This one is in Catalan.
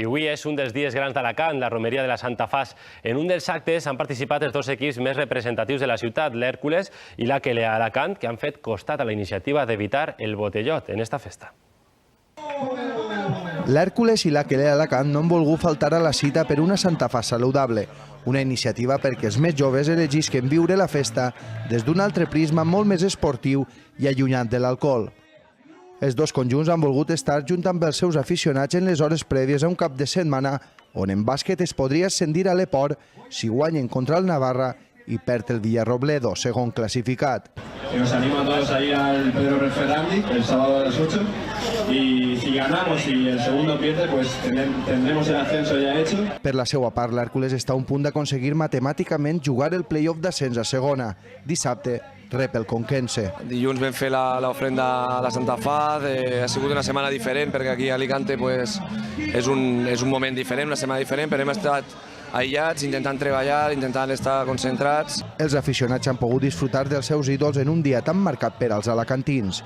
I avui és un dels dies grans d'Alacant, la romeria de la Santa Faç. En un dels actes han participat els dos equips més representatius de la ciutat, l'Hèrcules i l'Aquelea Alacant, que han fet costat a la iniciativa d'evitar el botellot en esta festa. L'Hèrcules i l'Aquelea Alacant no han volgut faltar a la cita per una Santa Faç saludable, una iniciativa perquè els més joves elegisquen viure la festa des d'un altre prisma molt més esportiu i allunyat de l'alcohol. Els dos conjunts han volgut estar junt amb els seus aficionats en les hores prèvies a un cap de setmana on en bàsquet es podria ascendir a l'Eport si guanyen contra el Navarra y perd el Villarrobledo, según clasificat. Os animo a todos a ir al Pedro Referrandi el sábado a las 8 y si ganamos y el segundo pierde, pues tendremos el ascenso ya hecho. Per la seva part, l'Hèrcules està a un punt d'aconseguir matemàticament jugar el play-off d'ascens a segona. Dissabte rep el Conquense. Dilluns vam fer l'ofrenda a la Santa Faç, ha sigut una setmana diferent perquè aquí a Alicante és un moment diferent, una setmana diferent, però hem estat aïllats, intentant treballar, intentant estar concentrats. Els aficionats han pogut disfrutar dels seus ídols en un dia tan marcat per als alacantins.